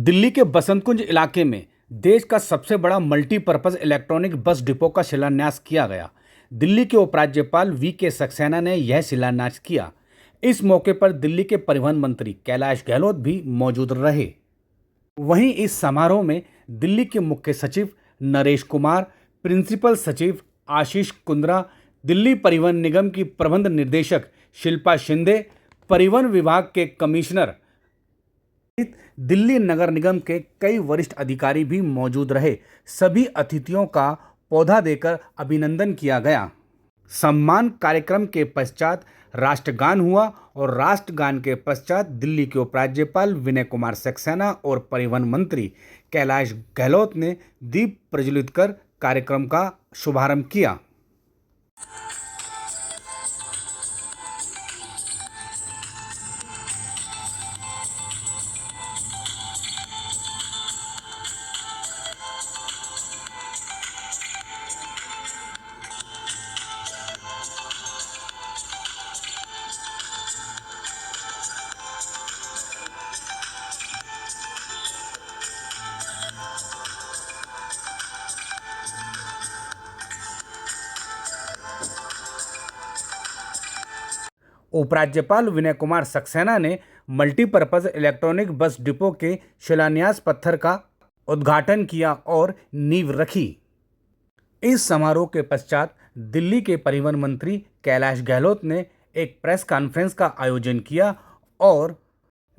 दिल्ली के बसंत कुंज इलाके में देश का सबसे बड़ा मल्टीपर्पज इलेक्ट्रॉनिक बस डिपो का शिलान्यास किया गया। दिल्ली के उपराज्यपाल वी.के. सक्सेना ने यह शिलान्यास किया। इस मौके पर दिल्ली के परिवहन मंत्री कैलाश गहलोत भी मौजूद रहे। वहीं इस समारोह में दिल्ली के मुख्य सचिव नरेश कुमार, प्रिंसिपल सचिव आशीष कुंद्रा, दिल्ली परिवहन निगम की प्रबंध निर्देशक शिल्पा शिंदे, परिवहन विभाग के कमिश्नर, दिल्ली नगर निगम के कई वरिष्ठ अधिकारी भी मौजूद रहे। सभी अतिथियों का पौधा देकर अभिनंदन किया गया। सम्मान कार्यक्रम के पश्चात राष्ट्रगान हुआ और राष्ट्रगान के पश्चात दिल्ली के उपराज्यपाल विनय कुमार सक्सेना और परिवहन मंत्री कैलाश गहलोत ने दीप प्रज्वलित कर कार्यक्रम का शुभारंभ किया। उपराज्यपाल विनय कुमार सक्सेना ने मल्टीपर्पज इलेक्ट्रॉनिक बस डिपो के शिलान्यास पत्थर का उद्घाटन किया और नींव रखी। इस समारोह के पश्चात दिल्ली के परिवहन मंत्री कैलाश गहलोत ने एक प्रेस कॉन्फ्रेंस का आयोजन किया और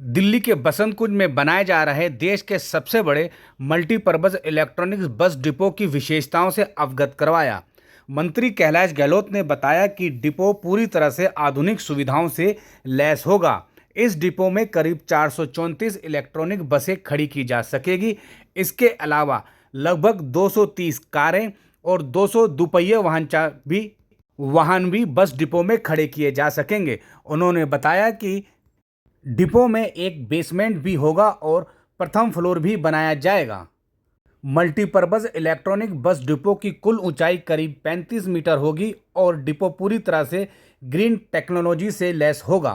दिल्ली के बसंत कुंज में बनाए जा रहे देश के सबसे बड़े मल्टीपर्पज इलेक्ट्रॉनिक्स बस डिपो की विशेषताओं से अवगत करवाया। मंत्री कैलाश गहलोत ने बताया कि डिपो पूरी तरह से आधुनिक सुविधाओं से लैस होगा। इस डिपो में करीब 434 इलेक्ट्रॉनिक बसें खड़ी की जा सकेगी। इसके अलावा लगभग 230 कारें और 200 दुपहिया वाहन भी बस डिपो में खड़े किए जा सकेंगे। उन्होंने बताया कि डिपो में एक बेसमेंट भी होगा और प्रथम फ्लोर भी बनाया जाएगा। मल्टीपर्पज इलेक्ट्रॉनिक बस डिपो की कुल ऊंचाई करीब 35 मीटर होगी और डिपो पूरी तरह से ग्रीन टेक्नोलॉजी से लैस होगा।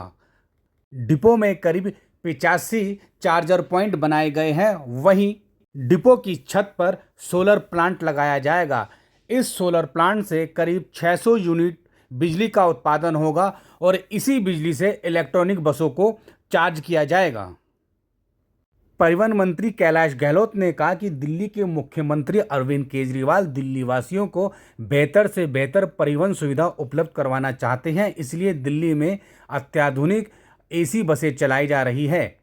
डिपो में करीब 85 चार्जर पॉइंट बनाए गए हैं। वहीं डिपो की छत पर सोलर प्लांट लगाया जाएगा। इस सोलर प्लांट से करीब 600 यूनिट बिजली का उत्पादन होगा और इसी बिजली से इलेक्ट्रॉनिक बसों को चार्ज किया जाएगा। परिवहन मंत्री कैलाश गहलोत ने कहा कि दिल्ली के मुख्यमंत्री अरविंद केजरीवाल दिल्ली वासियों को बेहतर से बेहतर परिवहन सुविधा उपलब्ध करवाना चाहते हैं, इसलिए दिल्ली में अत्याधुनिक एसी बसें चलाई जा रही है।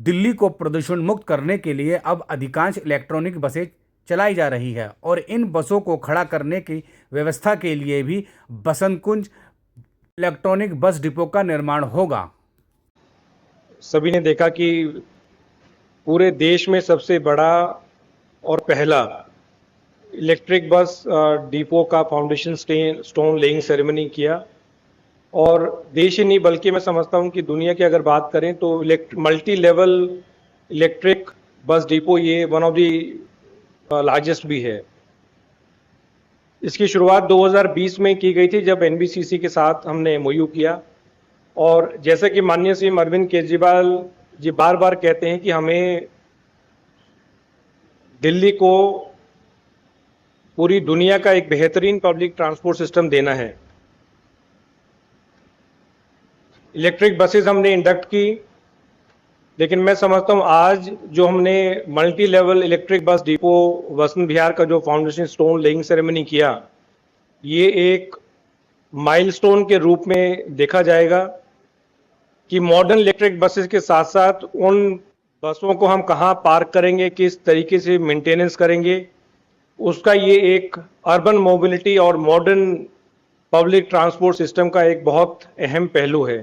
दिल्ली को प्रदूषण मुक्त करने के लिए अब अधिकांश इलेक्ट्रॉनिक बसें चलाई जा रही है और इन बसों को खड़ा करने की व्यवस्था के लिए भी बसंत कुंज इलेक्ट्रॉनिक बस डिपो का निर्माण होगा। सभी ने देखा कि पूरे देश में सबसे बड़ा और पहला इलेक्ट्रिक बस डिपो का फाउंडेशन स्टोन लेइंग सेरेमनी किया और देश ही नहीं बल्कि मैं समझता हूं कि दुनिया की अगर बात करें तो multi level electric bus depot ये वन ऑफ दी लार्जेस्ट भी है। इसकी शुरुआत 2020 में की गई थी जब एनबीसीसी के साथ हमने एमओयू किया और जैसे कि माननीय सीएम अरविंद केजरीवाल जी बार बार कहते हैं कि हमें दिल्ली को पूरी दुनिया का एक बेहतरीन पब्लिक ट्रांसपोर्ट सिस्टम देना है। इलेक्ट्रिक बसेस हमने इंडक्ट की, लेकिन मैं समझता हूं आज जो हमने multi level electric bus depot Vasant Vihar का जो फाउंडेशन स्टोन लेइंग सेरेमनी किया, ये एक माइलस्टोन के रूप में देखा जाएगा कि मॉडर्न इलेक्ट्रिक बसेस के साथ साथ उन बसों को हम कहां पार्क करेंगे, किस तरीके से मेंटेनेंस करेंगे, उसका ये एक अर्बन मोबिलिटी और मॉडर्न पब्लिक ट्रांसपोर्ट सिस्टम का एक बहुत अहम पहलू है।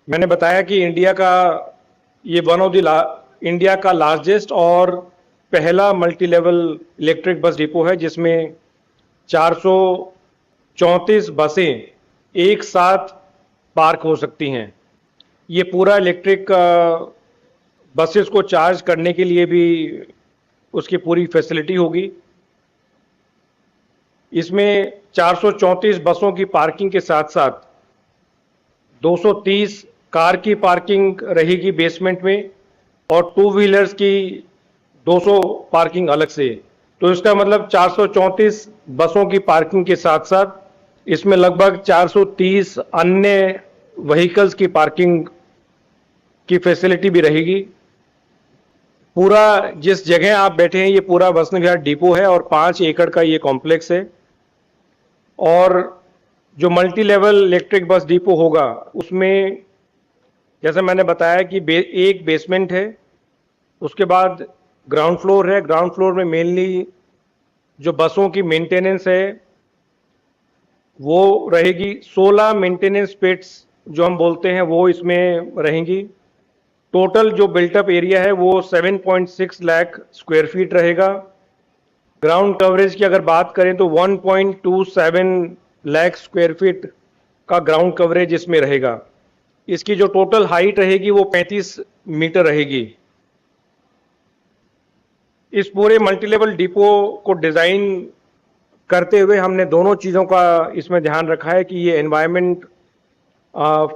मैंने बताया कि इंडिया का लार्जेस्ट और पहला multi level electric bus depot है जिसमें 434 बसें एक साथ पार्क हो सकती हैं। ये पूरा इलेक्ट्रिक बसेस को चार्ज करने के लिए भी उसकी पूरी फैसिलिटी होगी। इसमें 434 बसों की पार्किंग के साथ साथ 230 कार की पार्किंग रहेगी बेसमेंट में और टू व्हीलर्स की 200 पार्किंग अलग से। तो इसका मतलब 434 बसों की पार्किंग के साथ साथ इसमें लगभग 430 अन्य व्हीकल्स की पार्किंग की फैसिलिटी भी रहेगी। पूरा जिस जगह आप बैठे हैं ये पूरा वसंत विहार डिपो है और 5 एकड़ का ये कॉम्प्लेक्स है। और जो multi level electric bus depot होगा उसमें जैसे मैंने बताया कि एक बेसमेंट है, उसके बाद ग्राउंड फ्लोर है। ग्राउंड फ्लोर में मेनली जो बसों की मेंटेनेंस है वो रहेगी। 16 मेंटेनेंस पिट्स जो हम बोलते हैं वो इसमें रहेंगी। टोटल जो बिल्टअप एरिया है वो 7.6 लाख स्क्वायर फीट रहेगा। ग्राउंड कवरेज की अगर बात करें तो 1.27 लाख स्क्वायर फीट का ग्राउंड कवरेज इसमें रहेगा। इसकी जो टोटल हाइट रहेगी वो 35 मीटर रहेगी। इस पूरे मल्टी लेवल डिपो को डिज़ाइन करते हुए हमने दोनों चीज़ों का इसमें ध्यान रखा है कि ये एनवायरनमेंट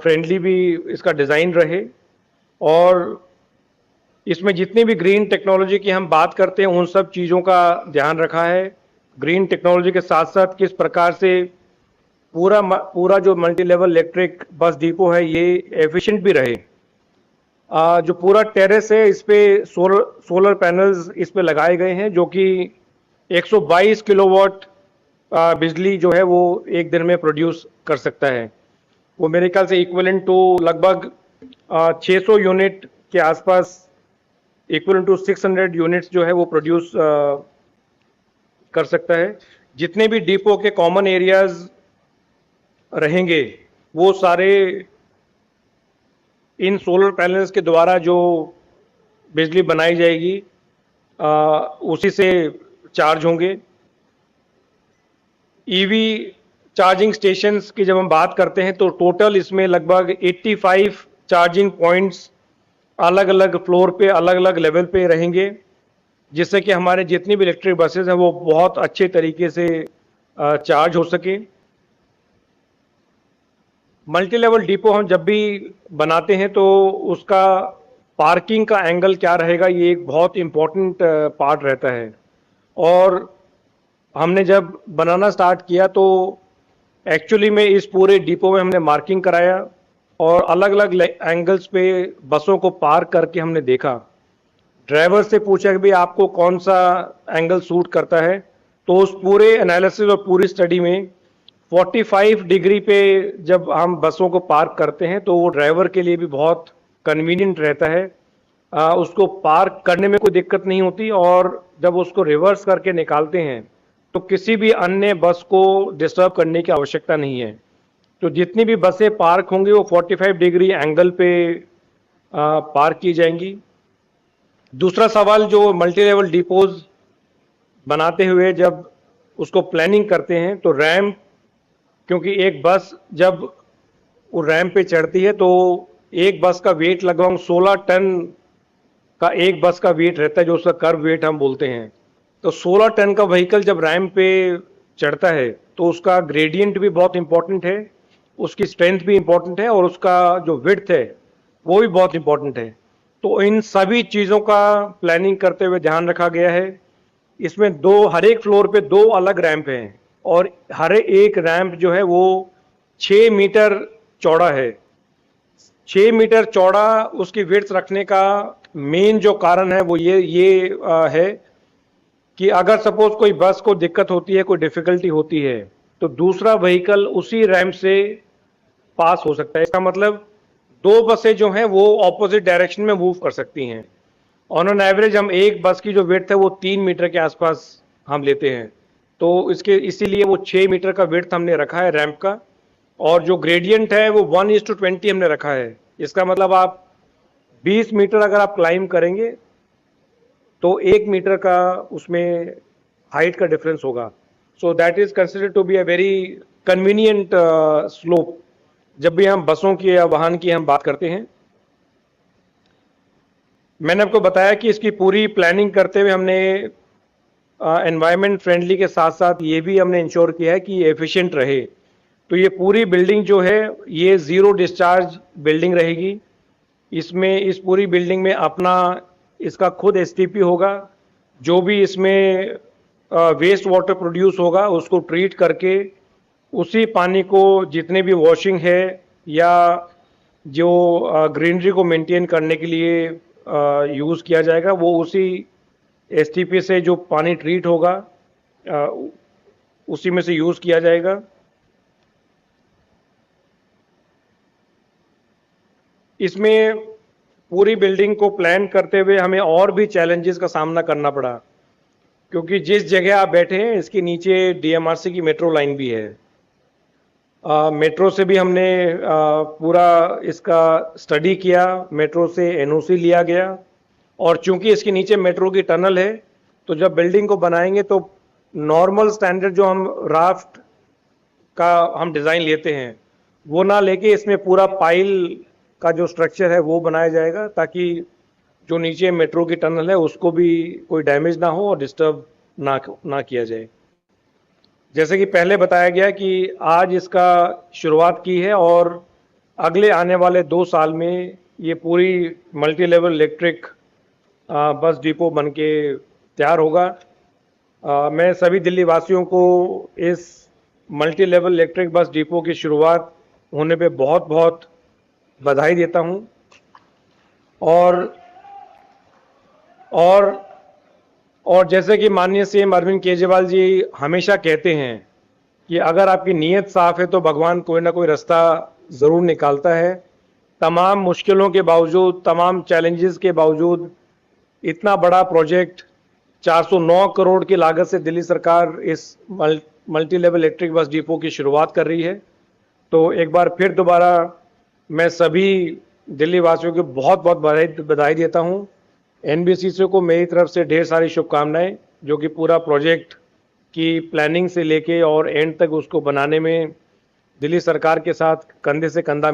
फ्रेंडली भी इसका डिज़ाइन रहे और इसमें जितनी भी ग्रीन टेक्नोलॉजी की हम बात करते हैं उन सब चीज़ों का ध्यान रखा है। ग्रीन टेक्नोलॉजी के साथ साथ किस प्रकार से पूरा जो multi level electric bus depot है ये एफिशिएंट भी रहे। जो पूरा टेरेस है इस पे सोलर पैनल्स इस पे लगाए गए हैं जो कि 122 किलोवाट बिजली जो है वो एक दिन में प्रोड्यूस कर सकता है। वो मेरे ख्याल से इक्विवेलेंट टू लगभग 600 यूनिट के आसपास, इक्विवेलेंट टू 600 यूनिट्स जो है वो प्रोड्यूस कर सकता है। जितने भी डिपो के कॉमन एरियाज रहेंगे वो सारे इन सोलर पैनल्स के द्वारा जो बिजली बनाई जाएगी उसी से चार्ज होंगे। ईवी चार्जिंग स्टेशंस की जब हम बात करते हैं तो टोटल इसमें लगभग 85 चार्जिंग पॉइंट्स अलग अलग फ्लोर पे अलग अलग लेवल पे रहेंगे, जिससे कि हमारे जितनी भी इलेक्ट्रिक बसेस हैं वो बहुत अच्छे तरीके से चार्ज हो सके। मल्टी लेवल डिपो हम जब भी बनाते हैं तो उसका पार्किंग का एंगल क्या रहेगा ये एक बहुत इम्पोर्टेंट पार्ट रहता है। और हमने जब बनाना स्टार्ट किया तो एक्चुअली में इस पूरे डिपो में हमने मार्किंग कराया और अलग अलग एंगल्स पे बसों को पार्क करके हमने देखा। ड्राइवर से पूछा कि भाई आपको कौन सा एंगल सूट करता है, तो उस पूरे एनालिसिस और पूरी स्टडी में 45 डिग्री पे जब हम बसों को पार्क करते हैं तो वो ड्राइवर के लिए भी बहुत कन्वीनियंट रहता है। उसको पार्क करने में कोई दिक्कत नहीं होती और जब उसको रिवर्स करके निकालते हैं तो किसी भी अन्य बस को डिस्टर्ब करने की आवश्यकता नहीं है। तो जितनी भी बसें पार्क होंगी वो 45 डिग्री एंगल पे पार्क की जाएंगी। दूसरा सवाल जो मल्टी लेवल डिपोज बनाते हुए जब उसको प्लानिंग करते हैं तो रैम्प, क्योंकि एक बस जब वो रैम्प पे चढ़ती है तो एक बस का वेट लगभग 16 टन का एक बस का वेट रहता है, जो उसका कर्व वेट हम बोलते हैं। तो 16 टन का व्हीकल जब रैम्प पे चढ़ता है तो उसका ग्रेडियंट भी बहुत इंपॉर्टेंट है, उसकी स्ट्रेंथ भी इंपॉर्टेंट है और उसका जो विड्थ है वो भी बहुत इंपॉर्टेंट है। तो इन सभी चीज़ों का प्लानिंग करते हुए ध्यान रखा गया है। इसमें हर एक फ्लोर पे 2 अलग रैंप हैं और हर एक रैंप जो है वो 6 मीटर चौड़ा है। 6 मीटर चौड़ा उसकी विड्थ रखने का मेन जो कारण है वो ये है कि अगर सपोज कोई बस को दिक्कत होती है, कोई डिफिकल्टी होती है, तो दूसरा व्हीकल उसी रैंप से पास हो सकता है। इसका मतलब 2 बसें जो हैं वो ऑपोजिट डायरेक्शन में मूव कर सकती हैं। ऑन एन एवरेज हम एक बस की जो विड्थ है वो 3 मीटर के आसपास हम लेते हैं, तो इसीलिए वो 6 मीटर का विड्थ हमने रखा है रैंप का। और जो ग्रेडियंट है वो 1:20 हमने रखा है। इसका मतलब आप 20 मीटर अगर आप क्लाइम करेंगे तो 1 मीटर का उसमें हाइट का डिफरेंस होगा। So that is considered to be a very convenient slope जब भी हम बसों की या वाहन की हम बात करते हैं। मैंने आपको बताया कि इसकी पूरी प्लानिंग करते हुए हमने एनवायरनमेंट फ्रेंडली के साथ साथ ये भी हमने इंश्योर किया है कि ये एफिशिएंट रहे। तो ये पूरी बिल्डिंग जो है ये ज़ीरो डिस्चार्ज बिल्डिंग रहेगी। इसमें इस पूरी बिल्डिंग में अपना इसका खुद एसटीपी होगा। जो भी इसमें वेस्ट वाटर प्रोड्यूस होगा उसको ट्रीट करके उसी पानी को जितने भी वॉशिंग है या जो ग्रीनरी को मेंटेन करने के लिए यूज़ किया जाएगा, वो उसी एसटीपी से जो पानी ट्रीट होगा उसी में से यूज़ किया जाएगा। इसमें पूरी बिल्डिंग को प्लान करते हुए हमें और भी चैलेंजेस का सामना करना पड़ा, क्योंकि जिस जगह आप बैठे हैं इसके नीचे डीएमआरसी की मेट्रो लाइन भी है। मेट्रो से भी हमने पूरा इसका स्टडी किया, मेट्रो से एनओसी लिया गया, और चूंकि इसके नीचे मेट्रो की टनल है तो जब बिल्डिंग को बनाएंगे तो नॉर्मल स्टैंडर्ड जो हम राफ्ट का हम डिज़ाइन लेते हैं वो ना लेके इसमें पूरा पाइल का जो स्ट्रक्चर है वो बनाया जाएगा, ताकि जो नीचे मेट्रो की टनल है उसको भी कोई डैमेज ना हो और डिस्टर्ब ना किया जाए। जैसे कि पहले बताया गया कि आज इसका शुरुआत की है और अगले आने वाले 2 साल में ये पूरी multi level electric bus depot बन के तैयार होगा। मैं सभी दिल्ली वासियों को इस multi level electric bus depot की शुरुआत होने पे बहुत बहुत बधाई देता हूँ। और जैसे कि माननीय सीएम अरविंद केजरीवाल जी हमेशा कहते हैं कि अगर आपकी नीयत साफ है तो भगवान कोई ना कोई रास्ता ज़रूर निकालता है। तमाम मुश्किलों के बावजूद, तमाम चैलेंजेस के बावजूद इतना बड़ा प्रोजेक्ट 409 करोड़ की लागत से दिल्ली सरकार इस multi level electric bus depot की शुरुआत कर रही है। तो एक बार फिर दोबारा मैं सभी दिल्ली वासियों को बहुत बहुत बधाई देता हूँ। एनबीसीसी को मेरी तरफ से ढेर सारी शुभकामनाएं, जो कि पूरा प्रोजेक्ट की प्लानिंग से लेके और एंड तक उसको बनाने में दिल्ली सरकार के साथ कंधे से कंधा